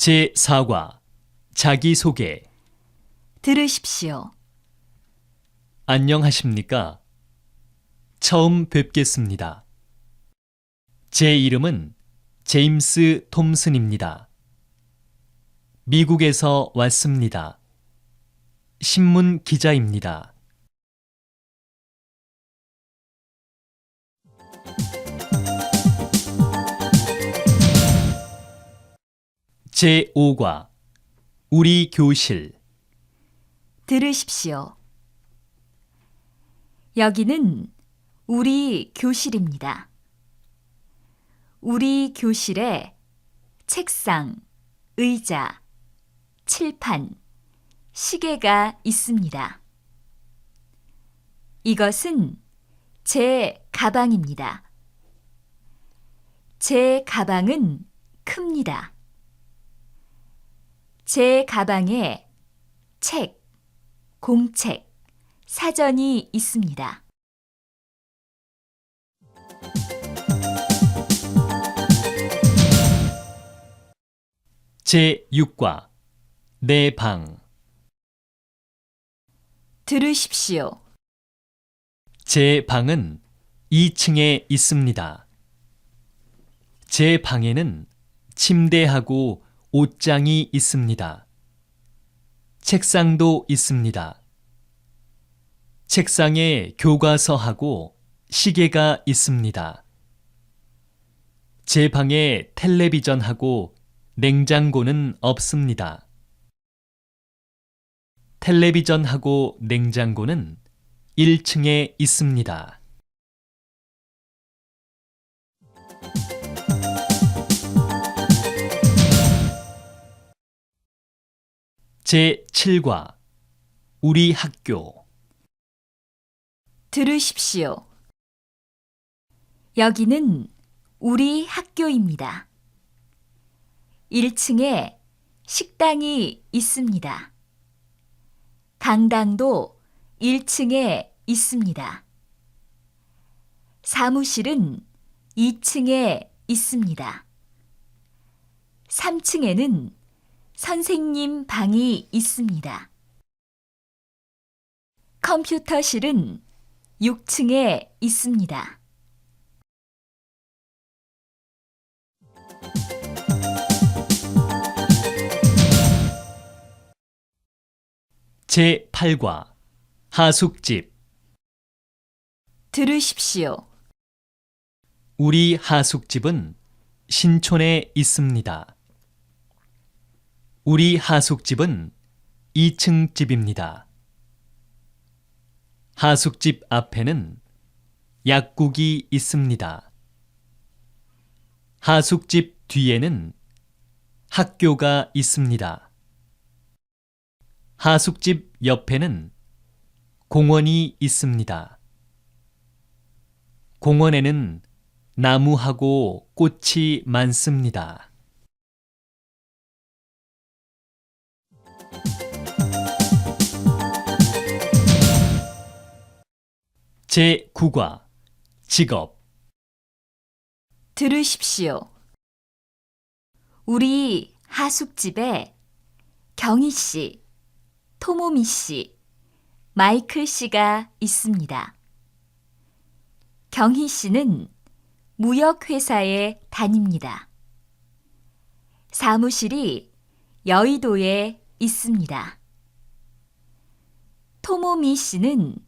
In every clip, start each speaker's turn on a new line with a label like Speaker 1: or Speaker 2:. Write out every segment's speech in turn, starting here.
Speaker 1: 제4과 자기소개.
Speaker 2: 들으십시오.
Speaker 1: 안녕하십니까? 처음 뵙겠습니다. 제 이름은 제임스 톰슨입니다. 미국에서 왔습니다. 신문 기자입니다. 제5과 우리 교실.
Speaker 2: 들으십시오. 여기는 우리 교실입니다. 우리 교실에 책상, 의자, 칠판, 시계가 있습니다. 이것은 제 가방입니다. 제 가방은 큽니다. 제 가방에 책, 공책, 사전이 있습니다.
Speaker 1: 제6과 내 방.
Speaker 2: 들으십시오.
Speaker 1: 제 방은 2층에 있습니다. 제 방에는 침대하고 옷장이 있습니다. 책상도 있습니다. 책상에 교과서하고 시계가 있습니다. 제 방에 텔레비전하고 냉장고는 없습니다. 텔레비전하고 냉장고는 1층에 있습니다. 제7과 우리 학교.
Speaker 2: 들으십시오. 여기는 우리 학교입니다. 1층에 식당이 있습니다. 강당도 1층에 있습니다. 사무실은 2층에 있습니다. 3층에는 선생님 방이 있습니다. 컴퓨터실은 6층에 있습니다.
Speaker 1: 제8과 하숙집.
Speaker 2: 들으십시오.
Speaker 1: 우리 하숙집은 신촌에 있습니다. 우리 하숙집은 2층 집입니다. 하숙집 앞에는 약국이 있습니다. 하숙집 뒤에는 학교가 있습니다. 하숙집 옆에는 공원이 있습니다. 공원에는 나무하고 꽃이 많습니다. 제9과 직업.
Speaker 2: 들으십시오. 우리 하숙집에 경희 씨, 토모미 씨, 마이클 씨가 있습니다. 경희 씨는 무역회사에 다닙니다. 사무실이 여의도에 있습니다. 토모미 씨는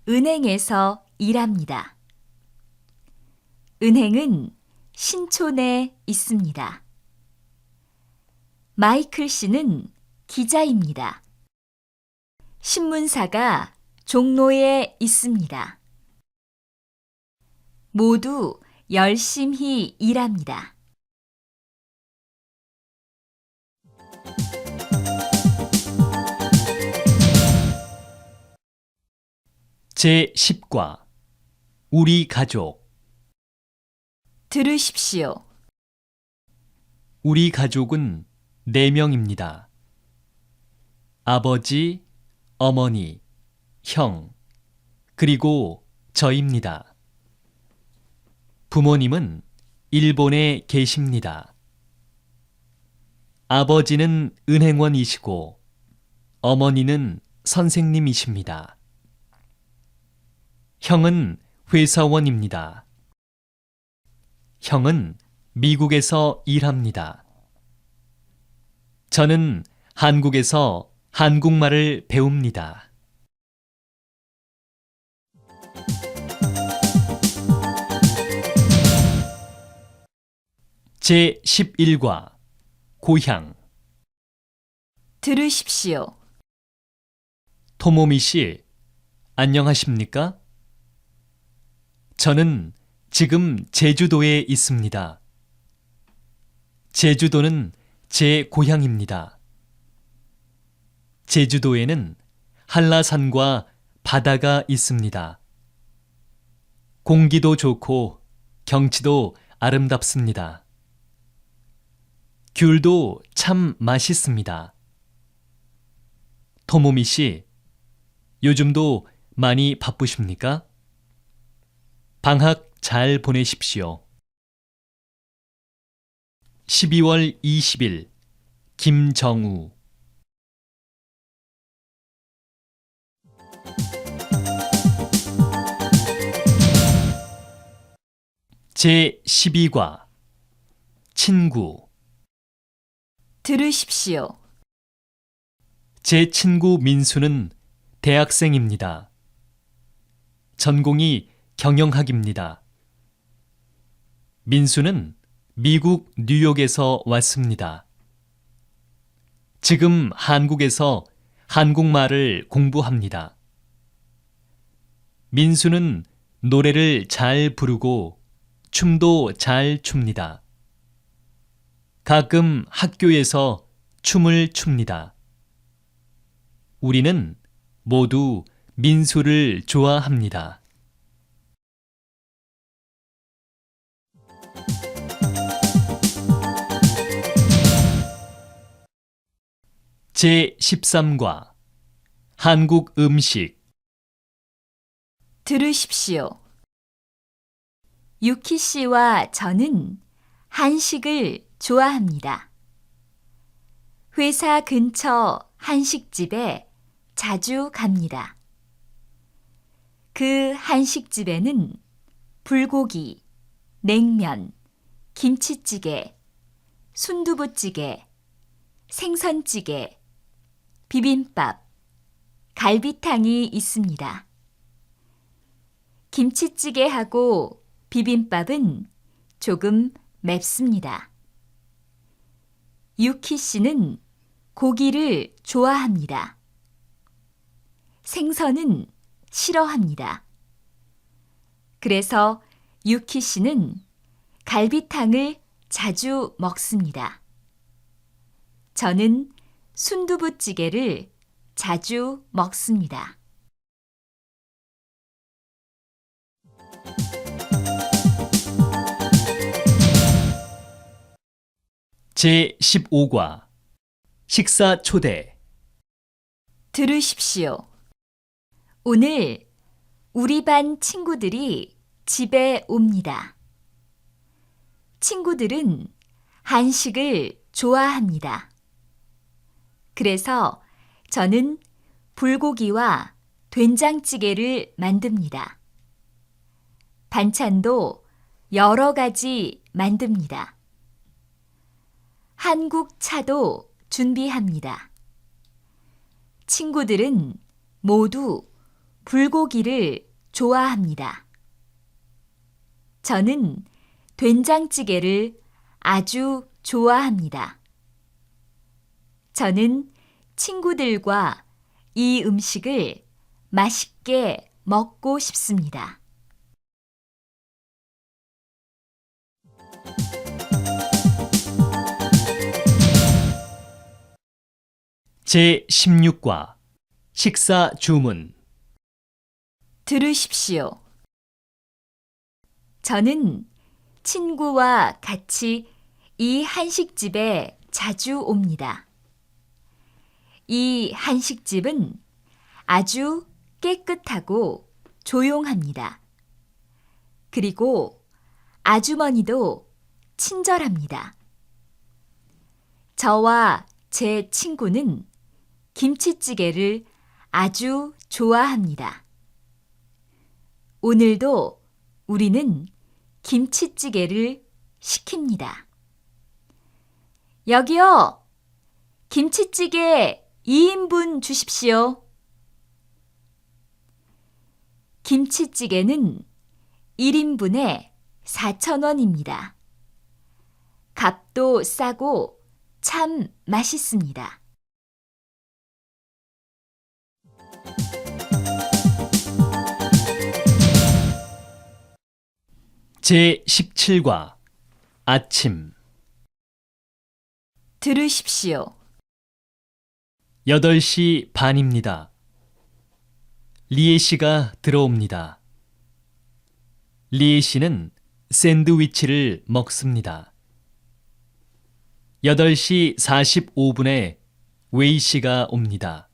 Speaker 2: 은행에서 일합니다. 은행은 신촌에 있습니다. 마이클 씨는 기자입니다. 신문사가 종로에 있습니다. 모두 열심히 일합니다.
Speaker 1: 제10과 우리 가족.
Speaker 2: 들으십시오.
Speaker 1: 우리 가족은 4명입니다. 아버지, 어머니, 형, 그리고 저입니다. 부모님은 일본에 계십니다. 아버지는 은행원이시고 어머니는 선생님이십니다. 형은 회사원입니다. 형은 미국에서 일합니다. 저는 한국에서 한국말을 배웁니다. 제11과 고향.
Speaker 2: 들으십시오.
Speaker 1: 토모미 씨, 안녕하십니까? 저는 지금 제주도에 있습니다. 제주도는 제 고향입니다. 제주도에는 한라산과 바다가 있습니다. 공기도 좋고 경치도 아름답습니다. 귤도 참 맛있습니다. 토모미 씨, 요즘도 많이 바쁘십니까? 방학 잘 보내십시오. 12월 20일 김정우. 제12과 친구.
Speaker 2: 들으십시오.
Speaker 1: 제 친구 민수는 대학생입니다. 전공이 경영학입니다. 민수는 미국 뉴욕에서 왔습니다. 지금 한국에서 한국말을 공부합니다. 민수는 노래를 잘 부르고 춤도 잘 춥니다. 가끔 학교에서 춤을 춥니다. 우리는 모두 민수를 좋아합니다. 제13과 한국 음식.
Speaker 2: 들으십시오. 유키 씨와 저는 한식을 좋아합니다. 회사 근처 한식집에 자주 갑니다. 그 한식집에는 불고기, 냉면, 김치찌개, 순두부찌개, 생선찌개, 비빔밥, 갈비탕이 있습니다. 김치찌개하고 비빔밥은 조금 맵습니다. 유키 씨는 고기를 좋아합니다. 생선은 싫어합니다. 그래서 유키 씨는 갈비탕을 자주 먹습니다. 저는 순두부찌개를 자주 먹습니다.
Speaker 1: 제15과 식사 초대.
Speaker 2: 들으십시오. 오늘 우리 반 친구들이 집에 옵니다. 친구들은 한식을 좋아합니다. 그래서 저는 불고기와 된장찌개를 만듭니다. 반찬도 여러 가지 만듭니다. 한국 차도 준비합니다. 친구들은 모두 불고기를 좋아합니다. 저는 된장찌개를 아주 좋아합니다. 저는 친구들과 이 음식을 맛있게 먹고 싶습니다.
Speaker 1: 제16과 식사 주문.
Speaker 2: 들으십시오. 저는 친구와 같이 이 한식집에 자주 옵니다. 이 한식집은 아주 깨끗하고 조용합니다. 그리고 아주머니도 친절합니다. 저와 제 친구는 김치찌개를 아주 좋아합니다. 오늘도 우리는 김치찌개를 시킵니다. 여기요, 김치찌개 2인분 주십시오. 김치찌개는 1인분에 4,000원입니다. 값도 싸고 참 맛있습니다.
Speaker 1: 제17과 아침
Speaker 2: 들으십시오.
Speaker 1: 8시 반입니다. 리에 씨가 들어옵니다. 리에 씨는 샌드위치를 먹습니다. 8시 45분에 웨이 씨가 옵니다.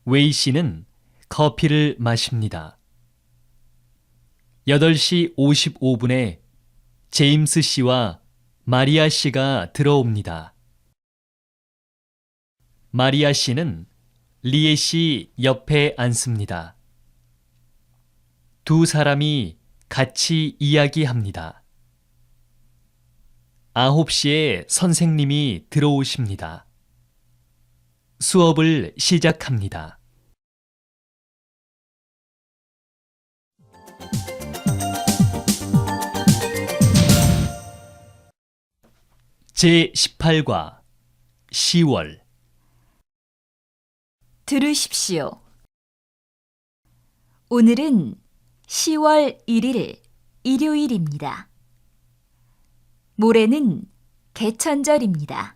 Speaker 1: 웨이 씨는 커피를 마십니다. 8시 55분에 제임스 씨와 마리아 씨가 들어옵니다. 마리아 씨는 리에 씨 옆에 앉습니다. 두 사람이 같이 이야기합니다. 9시에 선생님이 들어오십니다. 수업을 시작합니다. 제18과 10월
Speaker 2: 들으십시오. 오늘은 10월 1일 일요일입니다. 모레는 개천절입니다.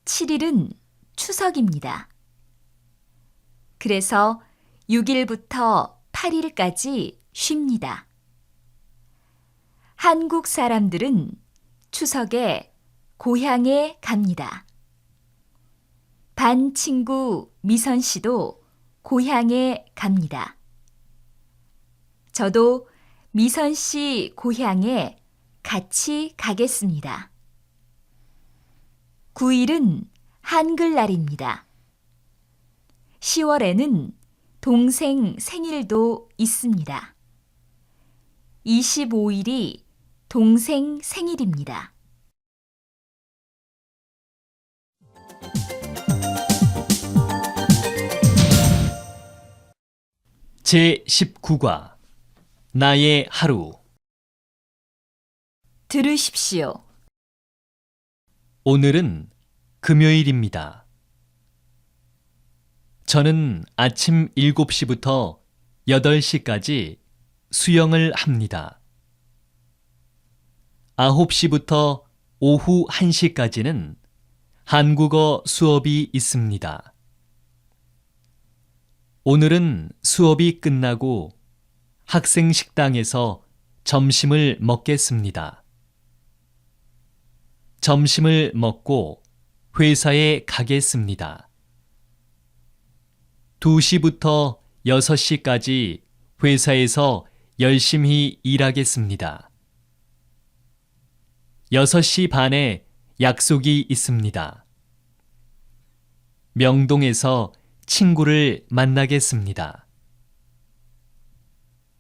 Speaker 2: 7일은 추석입니다. 그래서 6일부터 8일까지 쉽니다. 한국 사람들은 추석에 고향에 갑니다. 반 친구 미선 씨도 고향에 갑니다. 저도 미선 씨 고향에 같이 가겠습니다. 9일은 한글날입니다. 10월에는 동생 생일도 있습니다. 25일이 동생 생일입니다.
Speaker 1: 제19과 나의 하루
Speaker 2: 들으십시오.
Speaker 1: 오늘은 금요일입니다. 저는 아침 7시부터 8시까지 수영을 합니다. 9시부터 오후 1시까지는 한국어 수업이 있습니다. 오늘은 수업이 끝나고 학생 식당에서 점심을 먹겠습니다. 점심을 먹고 회사에 가겠습니다. 2시부터 6시까지 회사에서 열심히 일하겠습니다. 6시 반에 약속이 있습니다. 명동에서 친구를 만나겠습니다.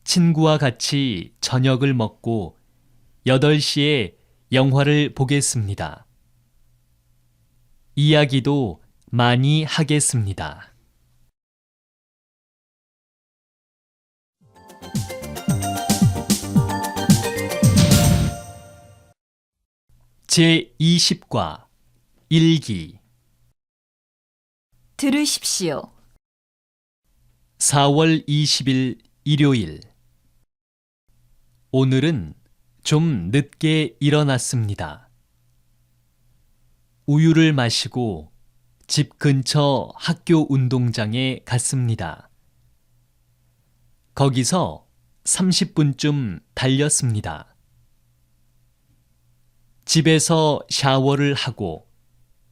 Speaker 1: 친구와 같이 저녁을 먹고 8시에 영화를 보겠습니다. 이야기도 많이 하겠습니다. 제20과 일기
Speaker 2: 들으십시오.
Speaker 1: 4월 20일 일요일 오늘은 좀 늦게 일어났습니다. 우유를 마시고 집 근처 학교 운동장에 갔습니다. 거기서 30분쯤 달렸습니다. 집에서 샤워를 하고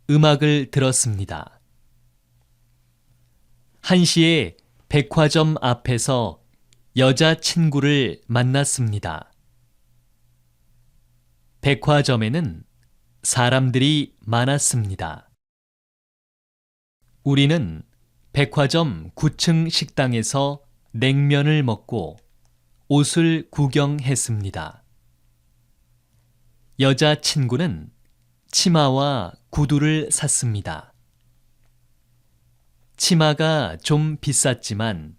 Speaker 1: 음악을 들었습니다. 1시에 백화점 앞에서 여자친구를 만났습니다. 백화점에는 사람들이 많았습니다. 우리는 백화점 9층 식당에서 냉면을 먹고 옷을 구경했습니다. 여자친구는 치마와 구두를 샀습니다. 치마가 좀 비쌌지만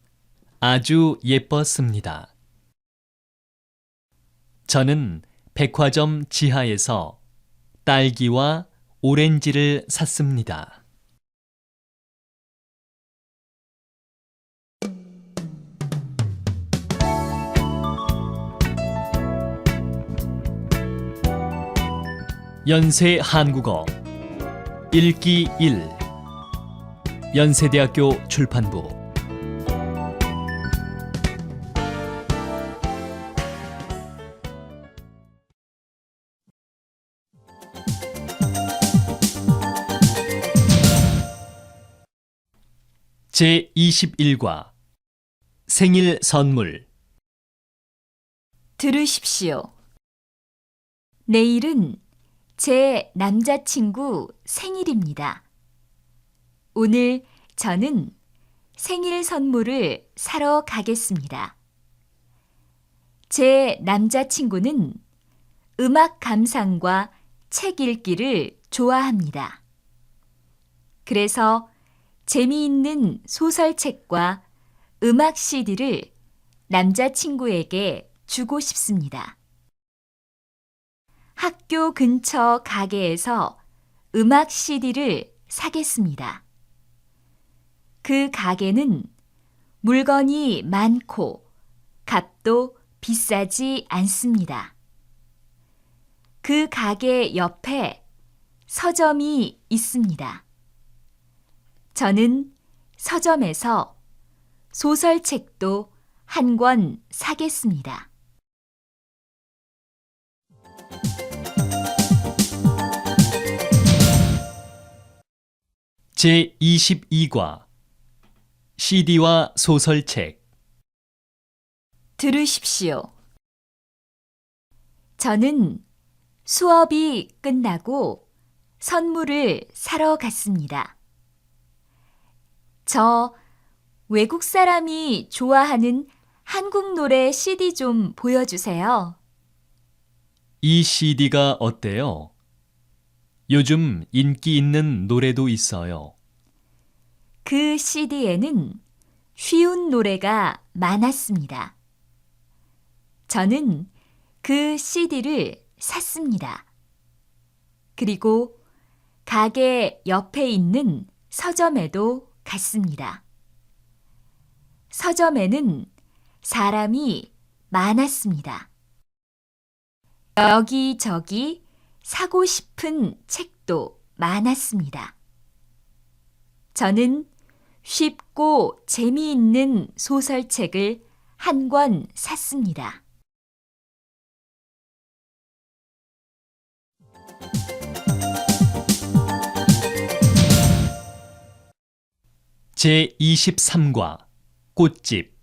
Speaker 1: 아주 예뻤습니다. 저는 백화점 지하에서 딸기와 오렌지를 샀습니다. 연세 한국어 읽기 1 연세대학교 출판부 제21과 생일 선물
Speaker 2: 들으십시오. 내일은 제 남자친구 생일입니다. 오늘 저는 생일 선물을 사러 가겠습니다. 제 남자친구는 음악 감상과 책 읽기를 좋아합니다. 그래서 재미있는 소설책과 음악 CD를 남자친구에게 주고 싶습니다. 학교 근처 가게에서 음악 CD를 사겠습니다. 그 가게는 물건이 많고 값도 비싸지 않습니다. 그 가게 옆에 서점이 있습니다. 저는 서점에서 소설책도 한 권 사겠습니다.
Speaker 1: 제22과 CD와 소설책
Speaker 2: 들으십시오. 저는 수업이 끝나고 선물을 사러 갔습니다. 저 외국 사람이 좋아하는 한국 노래 CD 좀 보여주세요.
Speaker 1: 이 CD가 어때요? 요즘 인기 있는 노래도 있어요.
Speaker 2: 그 CD에는 쉬운 노래가 많았습니다. 저는 그 CD를 샀습니다. 그리고 가게 옆에 있는 서점에도 갔습니다. 서점에는 사람이 많았습니다. 여기저기 사고 싶은 책도 많았습니다. 저는 쉽고 재미있는 소설책을 한 권 샀습니다.
Speaker 1: 제23과 꽃집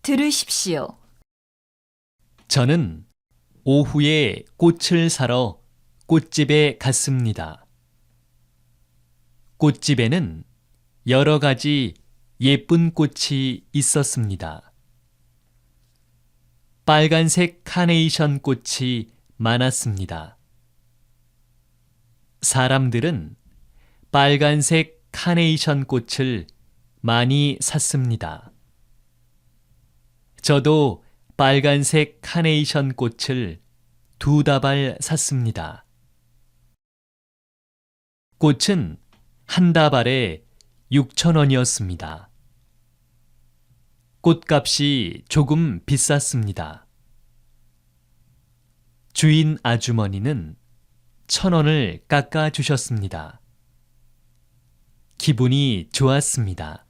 Speaker 2: 들으십시오.
Speaker 1: 저는 오후에 꽃을 사러 꽃집에 갔습니다. 꽃집에는 여러 가지 예쁜 꽃이 있었습니다. 빨간색 카네이션 꽃이 많았습니다. 사람들은 빨간색 카네이션 꽃을 많이 샀습니다. 저도 빨간색 카네이션 꽃을 2다발 샀습니다. 꽃은 한 다발에 6,000원이었습니다. 꽃값이 조금 비쌌습니다. 주인 아주머니는 1,000원을 깎아주셨습니다. 기분이 좋았습니다.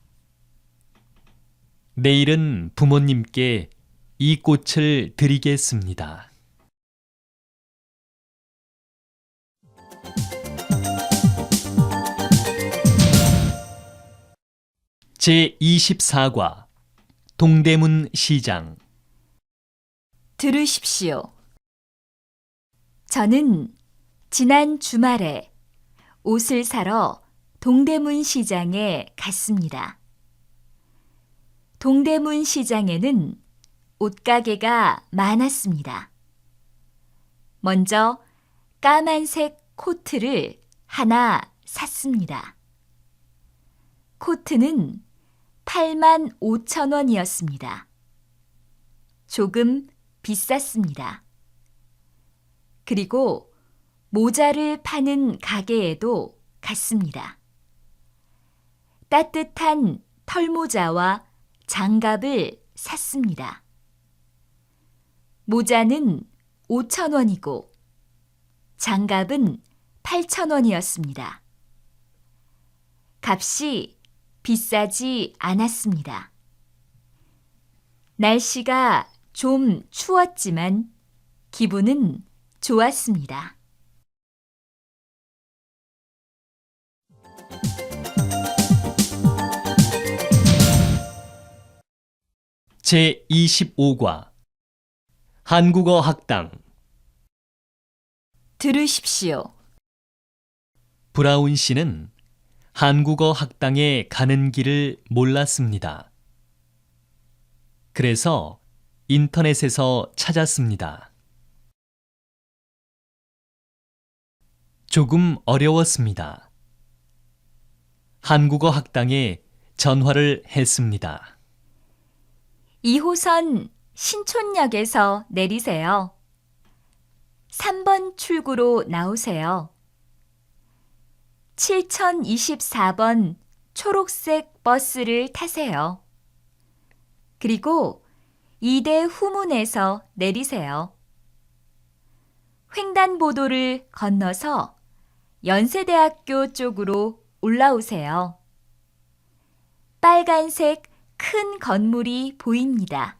Speaker 1: 내일은 부모님께 이 꽃을 드리겠습니다. 제24과 동대문 시장
Speaker 2: 들으십시오. 저는 지난 주말에 옷을 사러 동대문 시장에 갔습니다. 동대문 시장에는 옷가게가 많았습니다. 먼저 까만색 코트를 하나 샀습니다. 코트는 85,000원이었습니다. 조금 비쌌습니다. 그리고 모자를 파는 가게에도 갔습니다. 따뜻한 털모자와 장갑을 샀습니다. 모자는 5,000원이고 장갑은 8,000원이었습니다. 값이 비싸지 않았습니다. 날씨가 좀 추웠지만 기분은 좋았습니다.
Speaker 1: 제25과 한국어 학당.
Speaker 2: 들으십시오.
Speaker 1: 브라운 씨는 한국어 학당에 가는 길을 몰랐습니다. 그래서 인터넷에서 찾았습니다. 조금 어려웠습니다. 한국어 학당에 전화를 했습니다.
Speaker 2: 2호선 신촌역에서 내리세요. 3번 출구로 나오세요. 7024번 초록색 버스를 타세요. 그리고 2대 후문에서 내리세요. 횡단보도를 건너서 연세대학교 쪽으로 올라오세요. 빨간색 큰 건물이 보입니다.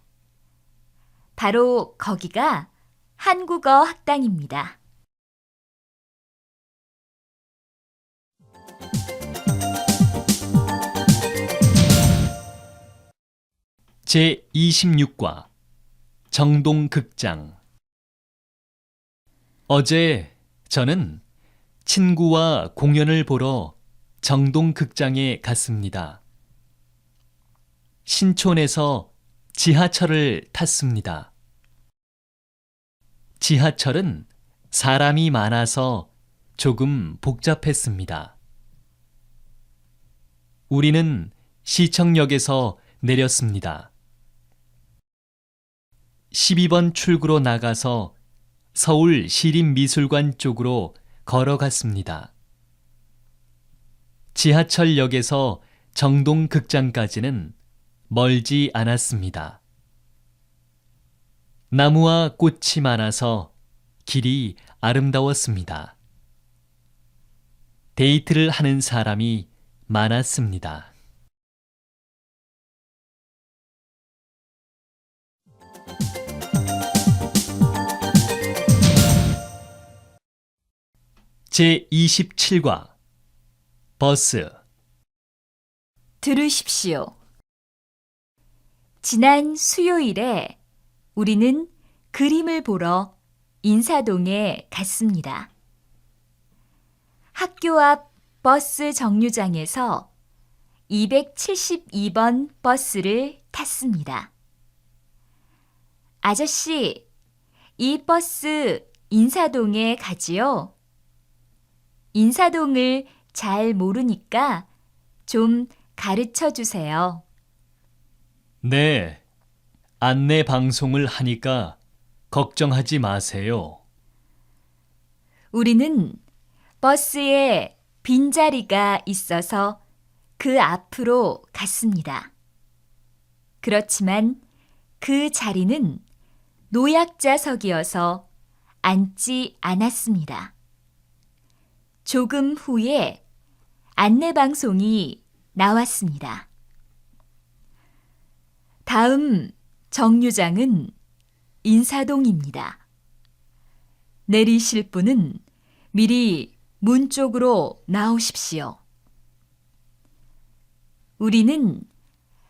Speaker 2: 바로 거기가 한국어 학당입니다.
Speaker 1: 제26과 정동극장. 어제 저는 친구와 공연을 보러 정동극장에 갔습니다. 신촌에서 지하철을 탔습니다. 지하철은 사람이 많아서 조금 복잡했습니다. 우리는 시청역에서 내렸습니다. 12번 출구로 나가서 서울시립미술관 쪽으로 걸어갔습니다. 지하철역에서 정동극장까지는 멀지 않았습니다. 나무와 꽃이 많아서 길이 아름다웠습니다. 데이트를 하는 사람이 많았습니다. 제27과 버스.
Speaker 2: 들으십시오. 지난 수요일에 우리는 그림을 보러 인사동에 갔습니다. 학교 앞 버스 정류장에서 272번 버스를 탔습니다. 아저씨, 이 버스 인사동에 가지요? 인사동을 잘 모르니까 좀 가르쳐 주세요.
Speaker 1: 네, 안내 방송을 하니까 걱정하지 마세요.
Speaker 2: 우리는 버스에 빈자리가 있어서 그 앞으로 갔습니다. 그렇지만 그 자리는 노약자석이어서 앉지 않았습니다. 조금 후에 안내방송이 나왔습니다. 다음 정류장은 인사동입니다. 내리실 분은 미리 문 쪽으로 나오십시오. 우리는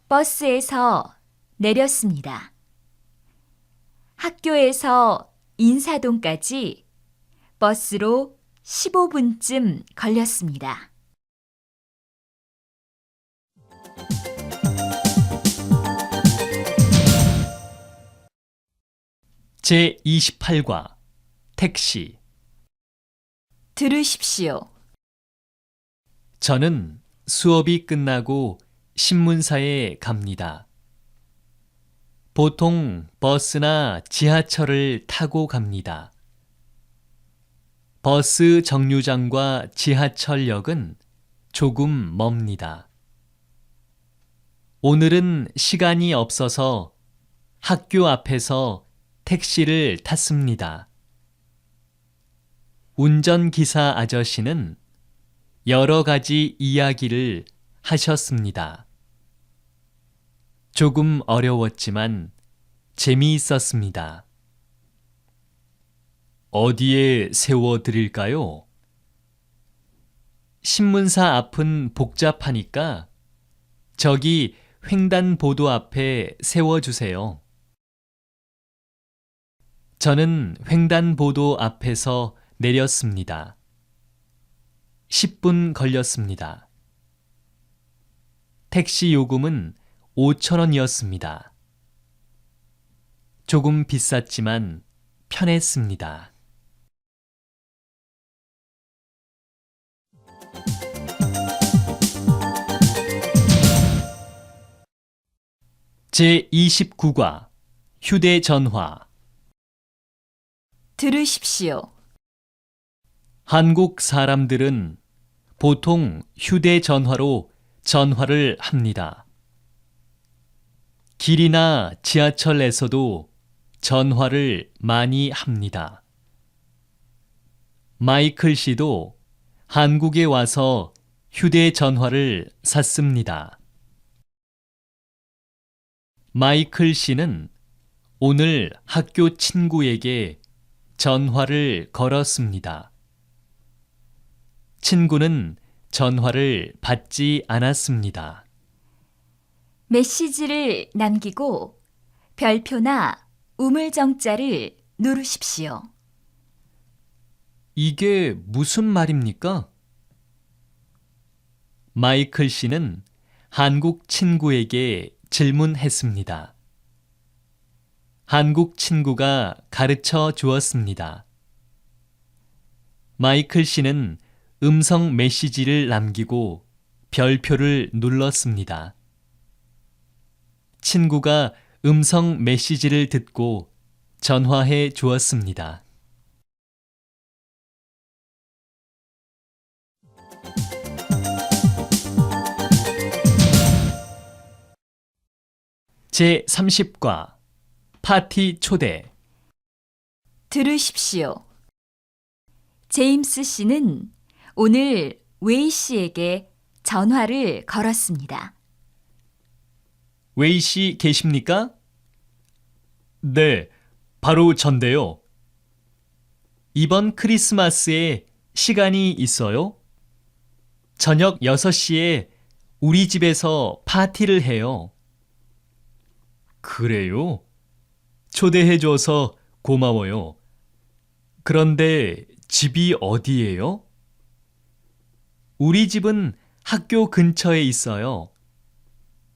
Speaker 2: 버스에서 내렸습니다. 학교에서 인사동까지 버스로 15분쯤 걸렸습니다.
Speaker 1: 제28과 택시.
Speaker 2: 들으십시오.
Speaker 1: 저는 수업이 끝나고 신문사에 갑니다. 보통 버스나 지하철을 타고 갑니다. 버스 정류장과 지하철역은 조금 멉니다. 오늘은 시간이 없어서 학교 앞에서 택시를 탔습니다. 운전기사 아저씨는 여러 가지 이야기를 하셨습니다. 조금 어려웠지만 재미있었습니다. 어디에 세워드릴까요? 신문사 앞은 복잡하니까 저기 횡단보도 앞에 세워주세요. 저는 횡단보도 앞에서 내렸습니다. 10분 걸렸습니다. 택시 요금은 5,000원이었습니다. 조금 비쌌지만 편했습니다. 제29과 휴대전화.
Speaker 2: 들으십시오.
Speaker 1: 한국 사람들은 보통 휴대전화로 전화를 합니다. 길이나 지하철에서도 전화를 많이 합니다. 마이클 씨도 한국에 와서 휴대전화를 샀습니다. 마이클 씨는 오늘 학교 친구에게 전화를 걸었습니다. 친구는 전화를 받지 않았습니다.
Speaker 2: 메시지를 남기고 별표나 우물정자를 누르십시오.
Speaker 1: 이게 무슨 말입니까? 마이클 씨는 한국 친구에게 질문했습니다. 한국 친구가 가르쳐 주었습니다. 마이클 씨는 음성 메시지를 남기고 별표를 눌렀습니다. 친구가 음성 메시지를 듣고 전화해 주었습니다. 제30과 파티 초대.
Speaker 2: 들으십시오. 제임스 씨는 오늘 웨이 씨에게 전화를 걸었습니다.
Speaker 1: 웨이 씨 계십니까? 네, 바로 전데요. 이번 크리스마스에 시간이 있어요? 저녁 6시에 우리 집에서 파티를 해요. 그래요? 초대해줘서 고마워요. 그런데 집이 어디예요? 우리 집은 학교 근처에 있어요.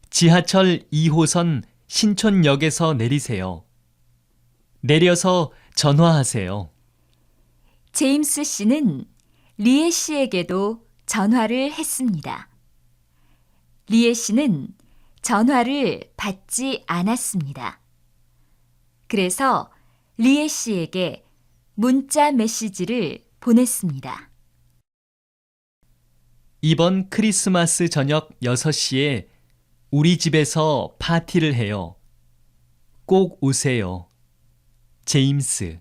Speaker 1: 지하철 2호선 신촌역에서 내리세요. 내려서 전화하세요.
Speaker 2: 제임스 씨는 리에 씨에게도 전화를 했습니다. 리에 씨는 전화를 받지 않았습니다. 그래서 리에 씨에게 문자 메시지를 보냈습니다.
Speaker 1: 이번 크리스마스 저녁 6시에 우리 집에서 파티를 해요. 꼭 오세요. 제임스.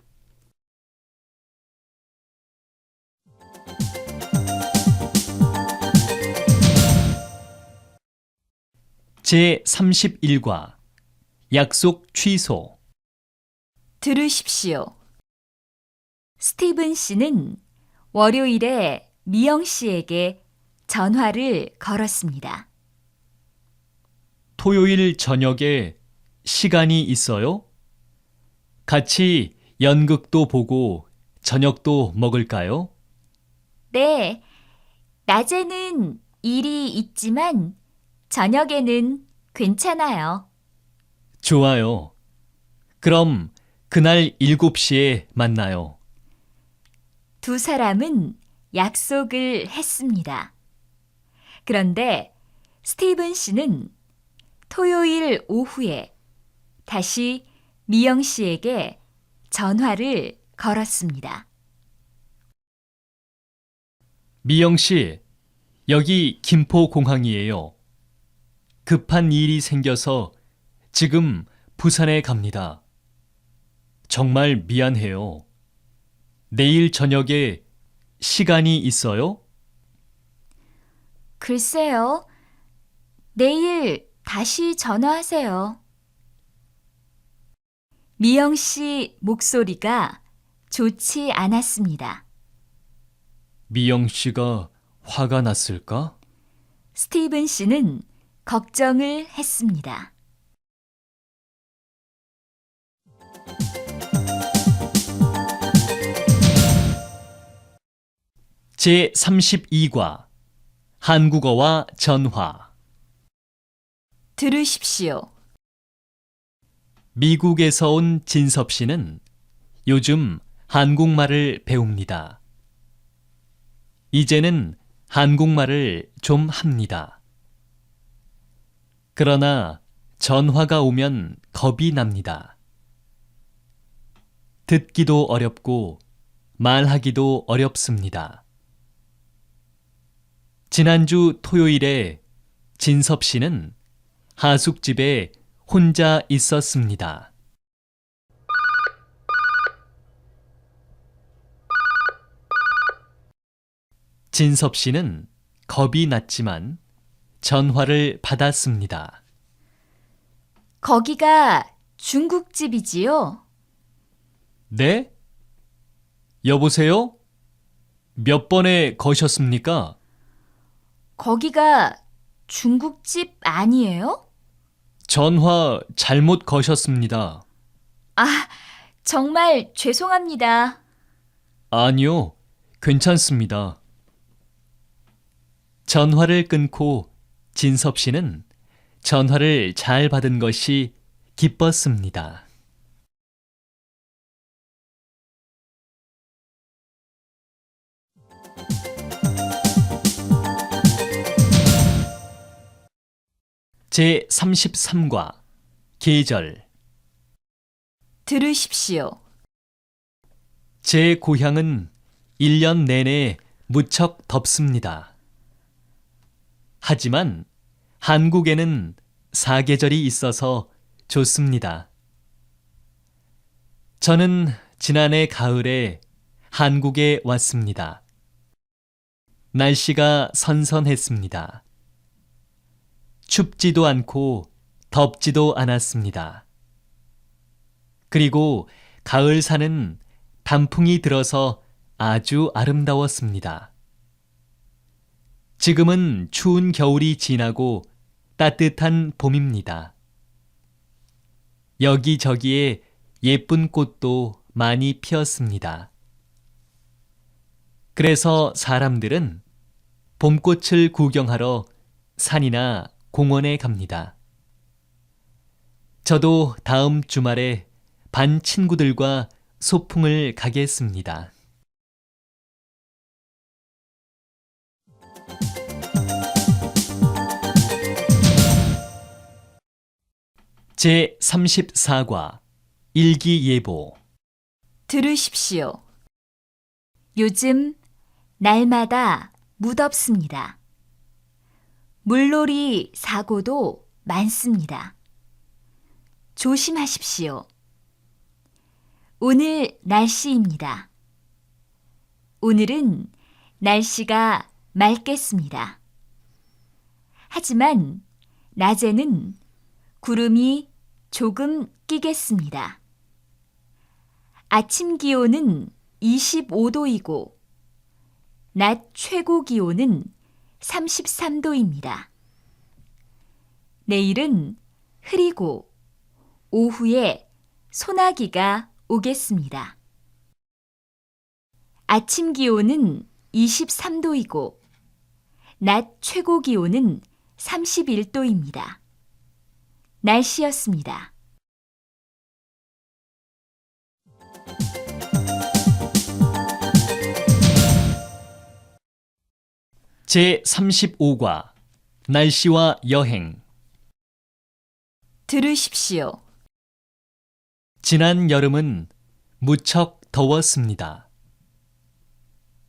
Speaker 1: 제31과 약속 취소.
Speaker 2: 들으십시오. 스티븐 씨는 월요일에 미영 씨에게 전화를 걸었습니다.
Speaker 1: 토요일 저녁에 시간이 있어요? 같이 연극도 보고 저녁도 먹을까요?
Speaker 2: 네, 낮에는 일이 있지만 저녁에는 괜찮아요.
Speaker 1: 좋아요. 그럼 그날 7시에 만나요.
Speaker 2: 두 사람은 약속을 했습니다. 그런데 스티븐 씨는 토요일 오후에 다시 미영 씨에게 전화를 걸었습니다.
Speaker 1: 미영 씨, 여기 김포공항이에요. 급한 일이 생겨서 지금 부산에 갑니다. 정말 미안해요. 내일 저녁에 시간이 있어요?
Speaker 2: 글쎄요, 내일 다시 전화하세요. 미영 씨 목소리가 좋지 않았습니다.
Speaker 1: 미영 씨가 화가 났을까?
Speaker 2: 스티븐 씨는 걱정을 했습니다.
Speaker 1: 제32과 한국어와 전화.
Speaker 2: 들으십시오.
Speaker 1: 미국에서 온 진섭 씨는 요즘 한국말을 배웁니다. 이제는 한국말을 좀 합니다. 그러나 전화가 오면 겁이 납니다. 듣기도 어렵고 말하기도 어렵습니다. 지난주 토요일에 진섭 씨는 하숙집에 혼자 있었습니다. 진섭 씨는 겁이 났지만 전화를 받았습니다.
Speaker 2: 거기가 중국집이지요?
Speaker 1: 네? 여보세요? 몇 번에 거셨습니까?
Speaker 2: 거기가 중국집 아니에요?
Speaker 1: 전화 잘못 거셨습니다.
Speaker 2: 아, 정말 죄송합니다.
Speaker 1: 아니요, 괜찮습니다. 전화를 끊고 진섭 씨는 전화를 잘 받은 것이 기뻤습니다. 제33과 계절.
Speaker 2: 들으십시오.
Speaker 1: 제 고향은 1년 내내 무척 덥습니다. 하지만 한국에는 사계절이 있어서 좋습니다. 저는 지난해 가을에 한국에 왔습니다. 날씨가 선선했습니다. 춥지도 않고 덥지도 않았습니다. 그리고 가을산은 단풍이 들어서 아주 아름다웠습니다. 지금은 추운 겨울이 지나고 따뜻한 봄입니다. 여기저기에 예쁜 꽃도 많이 피었습니다. 그래서 사람들은 봄꽃을 구경하러 산이나 공원에 갑니다. 저도 다음 주말에 반 친구들과 소풍을 가겠습니다. 제34과 일기예보.
Speaker 2: 들으십시오. 요즘 날마다 무덥습니다. 물놀이 사고도 많습니다. 조심하십시오. 오늘 날씨입니다. 오늘은 날씨가 맑겠습니다. 하지만 낮에는 구름이 조금 끼겠습니다. 아침 기온은 25도이고 낮 최고 기온은 33도입니다. 내일은 흐리고 오후에 소나기가 오겠습니다. 아침 기온은 23도이고 낮 최고 기온은 31도입니다. 날씨였습니다.
Speaker 1: 제35과 날씨와 여행.
Speaker 2: 들으십시오.
Speaker 1: 지난 여름은 무척 더웠습니다.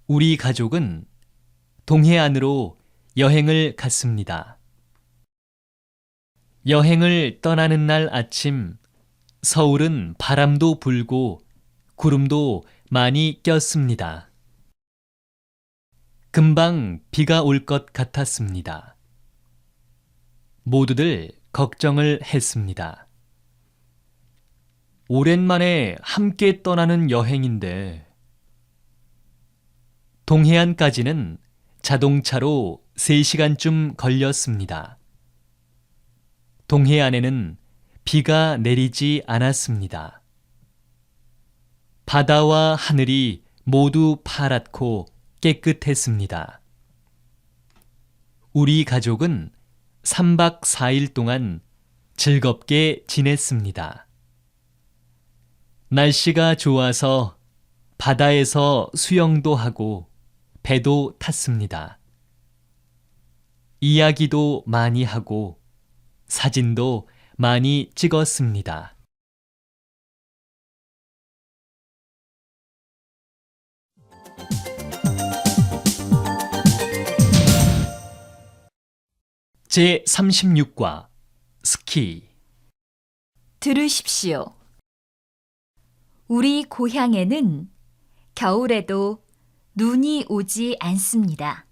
Speaker 1: 우리 가족은 동해안으로 여행을 갔습니다. 여행을 떠나는 날 아침, 서울은 바람도 불고 구름도 많이 꼈습니다. 금방 비가 올 것 같았습니다. 모두들 걱정을 했습니다. 오랜만에 함께 떠나는 여행인데, 동해안까지는 자동차로 3시간쯤 걸렸습니다. 동해안에는 비가 내리지 않았습니다. 바다와 하늘이 모두 파랗고 깨끗했습니다. 우리 가족은 3박 4일 동안 즐겁게 지냈습니다. 날씨가 좋아서 바다에서 수영도 하고 배도 탔습니다. 이야기도 많이 하고 사진도 많이 찍었습니다. 제36과 스키.
Speaker 2: 들으십시오. 우리 고향에는 겨울에도 눈이 오지 않습니다.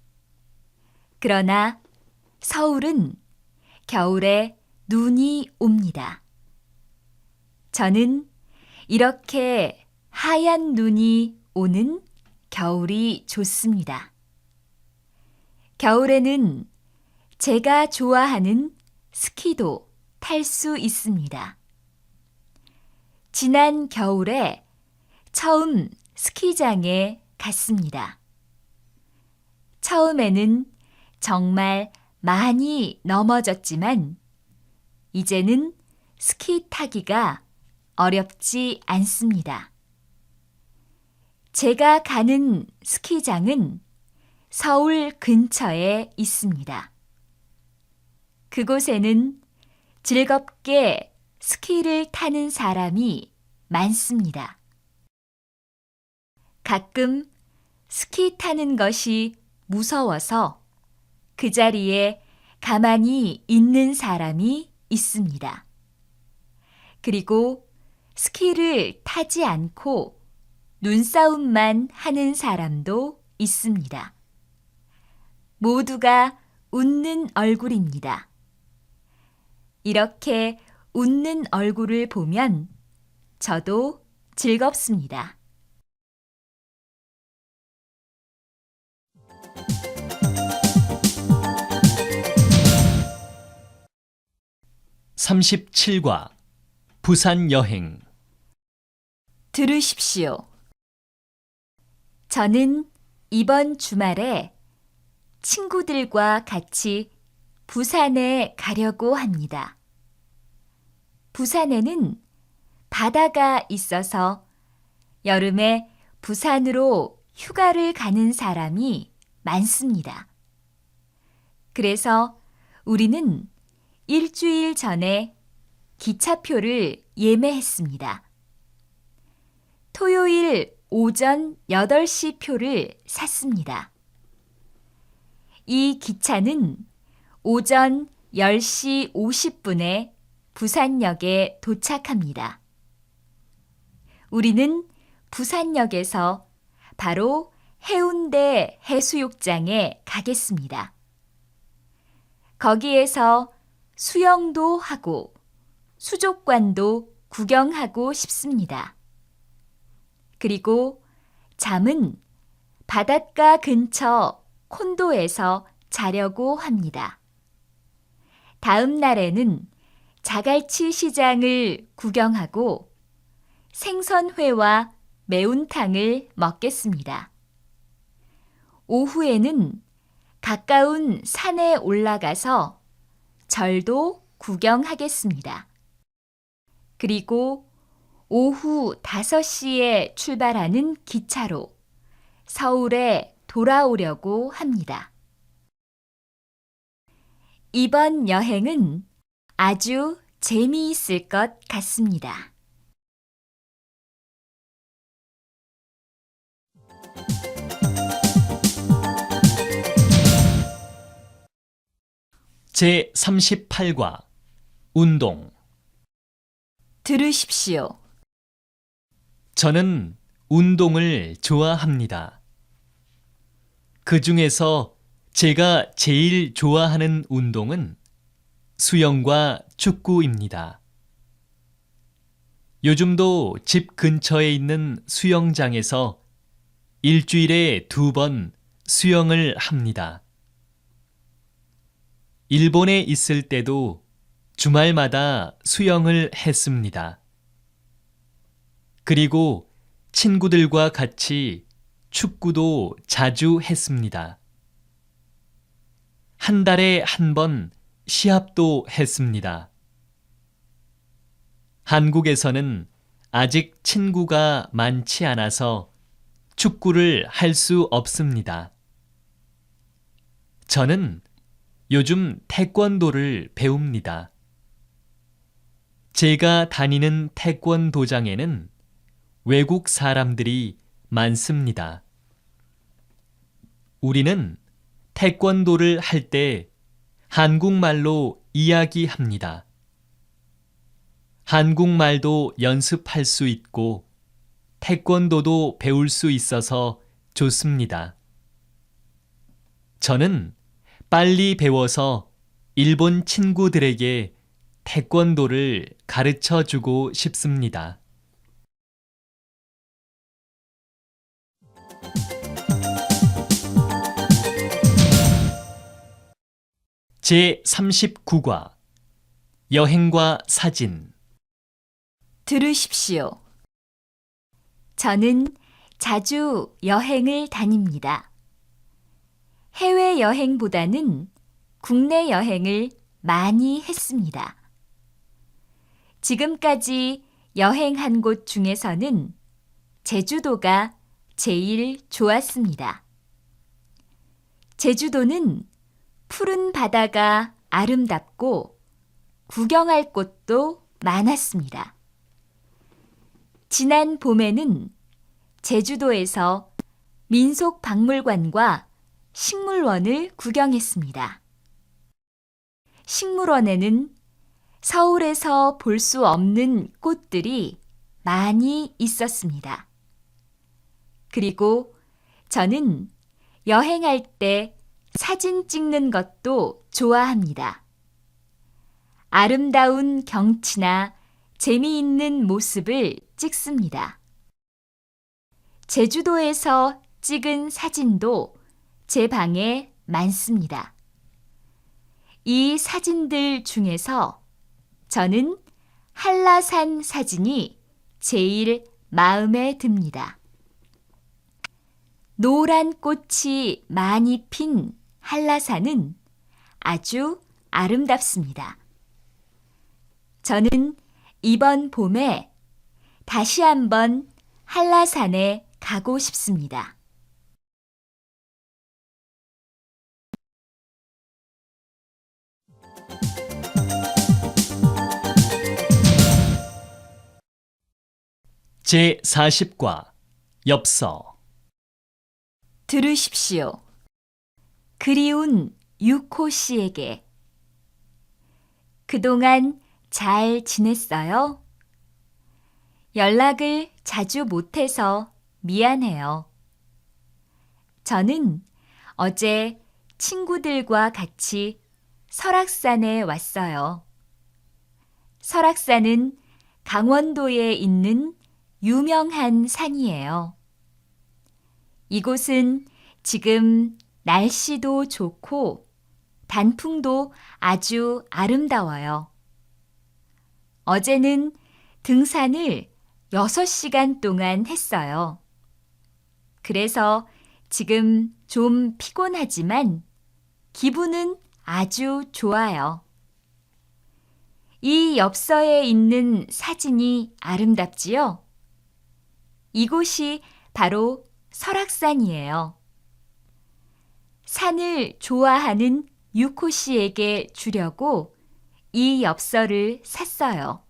Speaker 2: 그러나 서울은 겨울에 눈이 옵니다. 저는 이렇게 하얀 눈이 오는 겨울이 좋습니다. 겨울에는 제가 좋아하는 스키도 탈 수 있습니다. 지난 겨울에 처음 스키장에 갔습니다. 처음에는 정말 많이 넘어졌지만 이제는 스키 타기가 어렵지 않습니다. 제가 가는 스키장은 서울 근처에 있습니다. 그곳에는 즐겁게 스키를 타는 사람이 많습니다. 가끔 스키 타는 것이 무서워서 그 자리에 가만히 있는 사람이 있습니다. 그리고 스키를 타지 않고 눈싸움만 하는 사람도 있습니다. 모두가 웃는 얼굴입니다. 이렇게 웃는 얼굴을 보면 저도 즐겁습니다.
Speaker 1: (37과) 부산 여행.
Speaker 2: 들으십시오. 저는 이번 주말에 친구들과 같이 부산에 가려고 합니다. 부산에는 바다가 있어서 여름에 부산으로 휴가를 가는 사람이 많습니다. 그래서 우리는 일주일 전에 기차표를 예매했습니다. 토요일 오전 8시 표를 샀습니다. 이 기차는 오전 10시 50분에 부산역에 도착합니다. 우리는 부산역에서 바로 해운대 해수욕장에 가겠습니다. 거기에서 수영도 하고 수족관도 구경하고 싶습니다. 그리고 잠은 바닷가 근처 콘도에서 자려고 합니다. 다음 날에는 자갈치 시장을 구경하고 생선회와 매운탕을 먹겠습니다. 오후에는 가까운 산에 올라가서 절도 구경하겠습니다. 그리고 오후 5시에 출발하는 기차로 서울에 돌아오려고 합니다. 이번 여행은 아주 재미있을 것 같습니다.
Speaker 1: 제38과 운동.
Speaker 2: 들으십시오.
Speaker 1: 저는 운동을 좋아합니다. 그 중에서 제가 제일 좋아하는 운동은 수영과 축구입니다. 요즘도 집 근처에 있는 수영장에서 일주일에 2번 수영을 합니다. 일본에 있을 때도 주말마다 수영을 했습니다. 그리고 친구들과 같이 축구도 자주 했습니다. 한 달에 1번 시합도 했습니다. 한국에서는 아직 친구가 많지 않아서 축구를 할 수 없습니다. 저는 요즘 태권도를 배웁니다. 제가 다니는 태권도장에는 외국 사람들이 많습니다. 우리는 태권도를 할 때 한국말로 이야기합니다. 한국말도 연습할 수 있고 태권도도 배울 수 있어서 좋습니다. 저는 빨리 배워서 일본 친구들에게 태권도를 가르쳐 주고 싶습니다. 제39과 여행과 사진.
Speaker 2: 들으십시오. 저는 자주 여행을 다닙니다. 해외여행보다는 국내 여행을 많이 했습니다. 지금까지 여행한 곳 중에서는 제주도가 제일 좋았습니다. 제주도는 푸른 바다가 아름답고 구경할 곳도 많았습니다. 지난 봄에는 제주도에서 민속박물관과 식물원을 구경했습니다. 식물원에는 서울에서 볼 수 없는 꽃들이 많이 있었습니다. 그리고 저는 여행할 때 사진 찍는 것도 좋아합니다. 아름다운 경치나 재미있는 모습을 찍습니다. 제주도에서 찍은 사진도 제 방에 많습니다. 이 사진들 중에서 저는 한라산 사진이 제일 마음에 듭니다. 노란 꽃이 많이 핀 한라산은 아주 아름답습니다. 저는 이번 봄에 다시 한번 한라산에 가고 싶습니다.
Speaker 1: 제40과 엽서.
Speaker 2: 들으십시오. 그리운 유코 씨에게. 그동안 잘 지냈어요? 연락을 자주 못해서 미안해요. 저는 어제 친구들과 같이 설악산에 왔어요. 설악산은 강원도에 있는 유명한 산이에요. 이곳은 지금 날씨도 좋고 단풍도 아주 아름다워요. 어제는 등산을 6시간 동안 했어요. 그래서 지금 좀 피곤하지만 기분은 아주 좋아요. 이 엽서에 있는 사진이 아름답지요? 이곳이 바로 설악산이에요. 산을 좋아하는 유코 씨에게 주려고 이 엽서를 샀어요.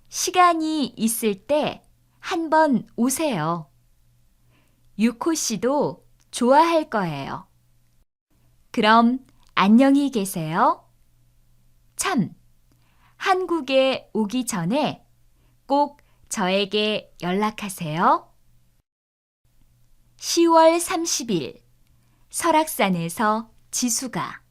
Speaker 2: 시간이 있을 때 한번 오세요. 유코 씨도 좋아할 거예요. 그럼 안녕히 계세요. 참, 한국에 오기 전에 꼭 저에게 연락하세요. 10월 30일 설악산에서 지수가